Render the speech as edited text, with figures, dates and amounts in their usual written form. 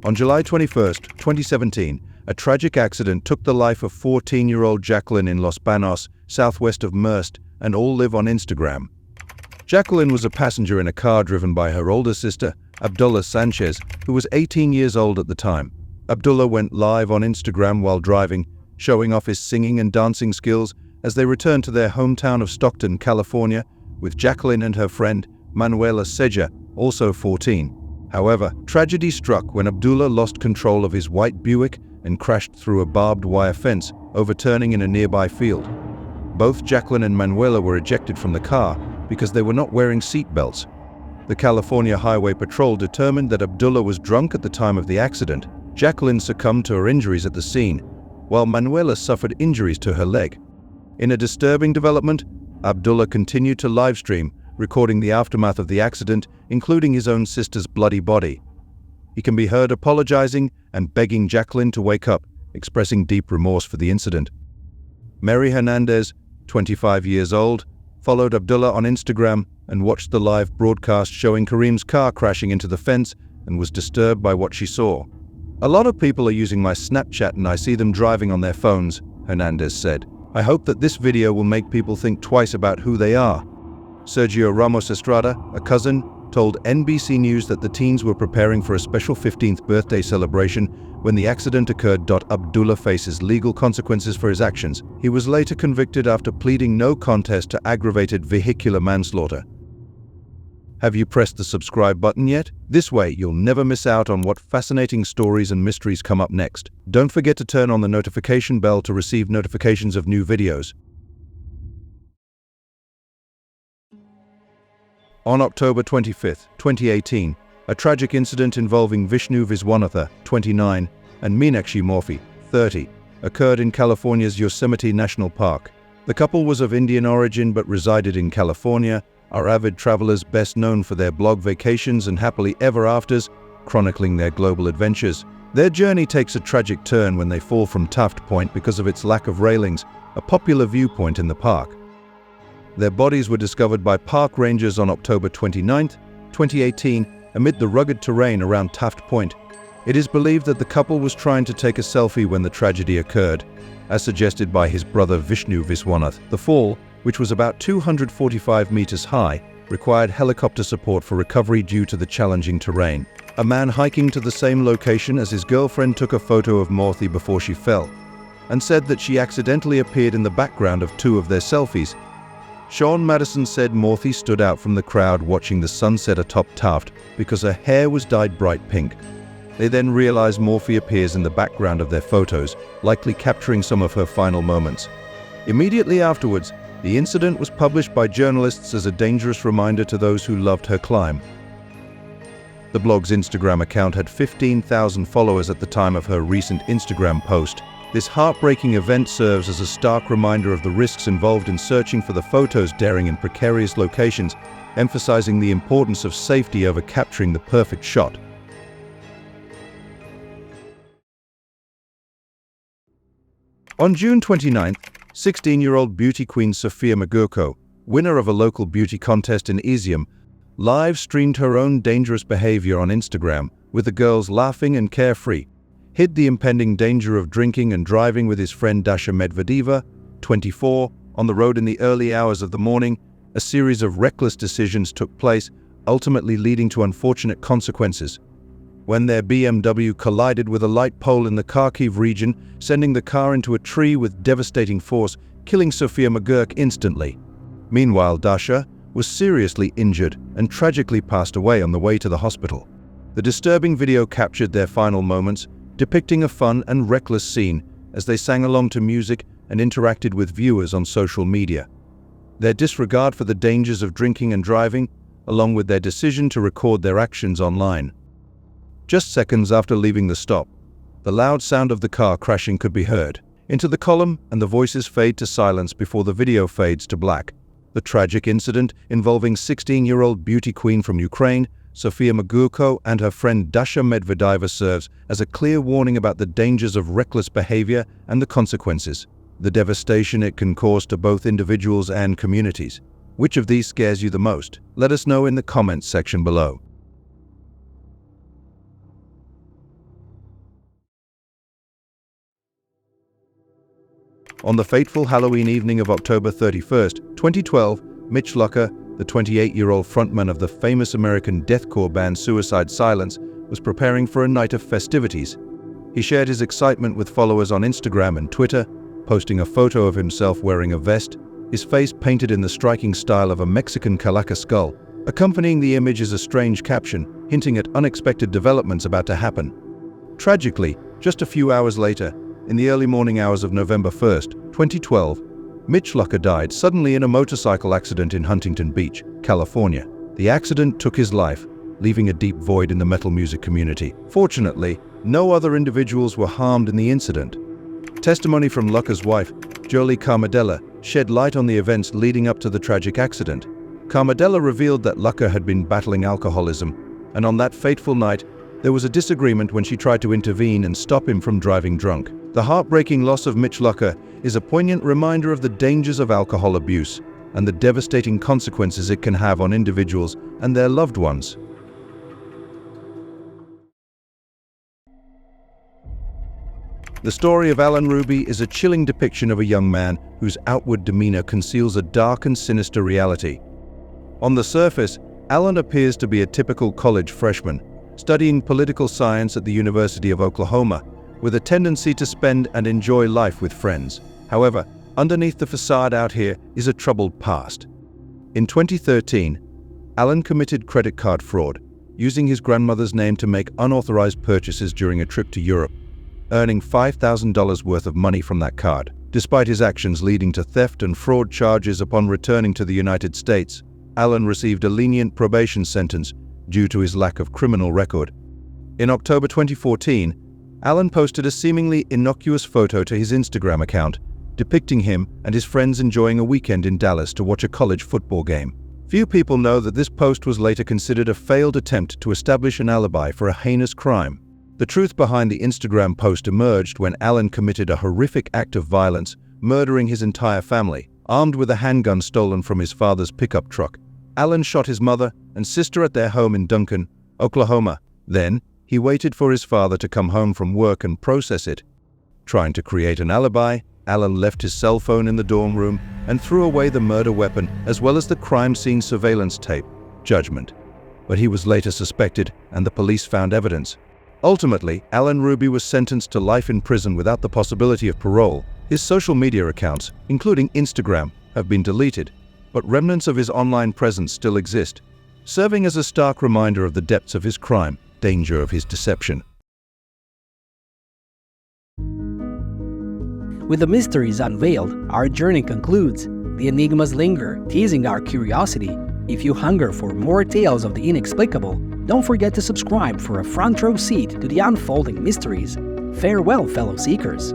On July 21, 2017, a tragic accident took the life of 14-year-old Jacqueline in Los Banos, southwest of Merst, and all live on Instagram. Jacqueline was a passenger in a car driven by her older sister, Abdullah Sanchez, who was 18 years old at the time. Abdullah went live on Instagram while driving, showing off his singing and dancing skills as they returned to their hometown of Stockton, California, with Jacqueline and her friend, Manuela Seja, also 14. However, tragedy struck when Abdullah lost control of his white Buick and crashed through a barbed wire fence, overturning in a nearby field. Both Jacqueline and Manuela were ejected from the car because they were not wearing seat belts. The California Highway Patrol determined that Abdullah was drunk at the time of the accident. Jacqueline succumbed to her injuries at the scene, while Manuela suffered injuries to her leg. In a disturbing development, Abdullah continued to livestream, recording the aftermath of the accident, including his own sister's bloody body. He can be heard apologizing and begging Jacqueline to wake up, expressing deep remorse for the incident. Mary Hernandez, 25 years old, followed Abdullah on Instagram and watched the live broadcast showing Kareem's car crashing into the fence and was disturbed by what she saw. "A lot of people are using my Snapchat and I see them driving on their phones," Hernandez said. "I hope that this video will make people think twice about who they are." Sergio Ramos Estrada, a cousin, told NBC News that the teens were preparing for a special 15th birthday celebration when the accident occurred. Abdullah faces legal consequences for his actions. He was later convicted after pleading no contest to aggravated vehicular manslaughter. Have you pressed the subscribe button yet? This way, you'll never miss out on what fascinating stories and mysteries come up next. Don't forget to turn on the notification bell to receive notifications of new videos. On October 25, 2018, a tragic incident involving Vishnu Viswanatha, 29, and Meenakshi Morphy, 30, occurred in California's Yosemite National Park. The couple was of Indian origin but resided in California, are avid travelers best known for their blog vacations and happily ever afters, chronicling their global adventures. Their journey takes a tragic turn when they fall from Taft Point because of its lack of railings, a popular viewpoint in the park. Their bodies were discovered by park rangers on October 29, 2018, amid the rugged terrain around Taft Point. It is believed that the couple was trying to take a selfie when the tragedy occurred, as suggested by his brother Vishnu Viswanatha. The fall, which was about 245 meters high, required helicopter support for recovery due to the challenging terrain. A man hiking to the same location as his girlfriend took a photo of Morphy before she fell, and said that she accidentally appeared in the background of two of their selfies. Sean Madison said Morphy stood out from the crowd watching the sunset atop Taft because her hair was dyed bright pink. They then realized Morphy appears in the background of their photos, likely capturing some of her final moments. Immediately afterwards, the incident was published by journalists as a dangerous reminder to those who loved her climb. The blog's Instagram account had 15,000 followers at the time of her recent Instagram post. This heartbreaking event serves as a stark reminder of the risks involved in searching for the photos daring in precarious locations, emphasizing the importance of safety over capturing the perfect shot. On June 29th, 16-year-old beauty queen Sophia McGurko, winner of a local beauty contest in Izium, live-streamed her own dangerous behavior on Instagram, with the girls laughing and carefree, hid the impending danger of drinking and driving with his friend Dasha Medvedeva, 24, on the road in the early hours of the morning. A series of reckless decisions took place, ultimately leading to unfortunate consequences. When their BMW collided with a light pole in the Kharkiv region, sending the car into a tree with devastating force, killing Sophia McGurko instantly. Meanwhile, Dasha was seriously injured and tragically passed away on the way to the hospital. The disturbing video captured their final moments, depicting a fun and reckless scene as they sang along to music and interacted with viewers on social media. Their disregard for the dangers of drinking and driving, along with their decision to record their actions online. Just seconds after leaving the stop, the loud sound of the car crashing could be heard into the column, and the voices fade to silence before the video fades to black. The tragic incident involving 16-year-old beauty queen from Ukraine, Sophia McGurko, and her friend Dasha Medvedeva serves as a clear warning about the dangers of reckless behavior and the consequences, the devastation it can cause to both individuals and communities. Which of these scares you the most? Let us know in the comments section below. On the fateful Halloween evening of October 31st, 2012, Mitch Lucker, the 28-year-old frontman of the famous American deathcore band Suicide Silence, was preparing for a night of festivities. He shared his excitement with followers on Instagram and Twitter, posting a photo of himself wearing a vest, his face painted in the striking style of a Mexican calaca skull. Accompanying the image is a strange caption, hinting at unexpected developments about to happen. Tragically, just a few hours later, in the early morning hours of November 1st, 2012, Mitch Lucker died suddenly in a motorcycle accident in Huntington Beach, California. The accident took his life, leaving a deep void in the metal music community. Fortunately, no other individuals were harmed in the incident. Testimony from Lucker's wife, Jolie Carmadella, shed light on the events leading up to the tragic accident. Carmadella revealed that Lucker had been battling alcoholism, and on that fateful night, there was a disagreement when she tried to intervene and stop him from driving drunk. The heartbreaking loss of Mitch Lucker is a poignant reminder of the dangers of alcohol abuse and the devastating consequences it can have on individuals and their loved ones. The story of Alan Ruby is a chilling depiction of a young man whose outward demeanor conceals a dark and sinister reality. On the surface, Alan appears to be a typical college freshman, studying political science at the University of Oklahoma, with a tendency to spend and enjoy life with friends. However, underneath the facade out here is a troubled past. In 2013, Alan committed credit card fraud, using his grandmother's name to make unauthorized purchases during a trip to Europe, earning $5,000 worth of money from that card. Despite his actions leading to theft and fraud charges upon returning to the United States, Alan received a lenient probation sentence due to his lack of criminal record. In October 2014, Alan posted a seemingly innocuous photo to his Instagram account, depicting him and his friends enjoying a weekend in Dallas to watch a college football game. Few people know that this post was later considered a failed attempt to establish an alibi for a heinous crime. The truth behind the Instagram post emerged when Alan committed a horrific act of violence, murdering his entire family. Armed with a handgun stolen from his father's pickup truck, Alan shot his mother and sister at their home in Duncan, Oklahoma. Then, he waited for his father to come home from work and process it. Trying to create an alibi, Alan left his cell phone in the dorm room and threw away the murder weapon as well as the crime scene surveillance tape. Judgment. But he was later suspected and the police found evidence. Ultimately, Alan Ruby was sentenced to life in prison without the possibility of parole. His social media accounts, including Instagram, have been deleted, but remnants of his online presence still exist, serving as a stark reminder of the depths of his crime, danger of his deception. With the mysteries unveiled, our journey concludes. The enigmas linger, teasing our curiosity. If you hunger for more tales of the inexplicable, don't forget to subscribe for a front row seat to the unfolding mysteries. Farewell, fellow seekers.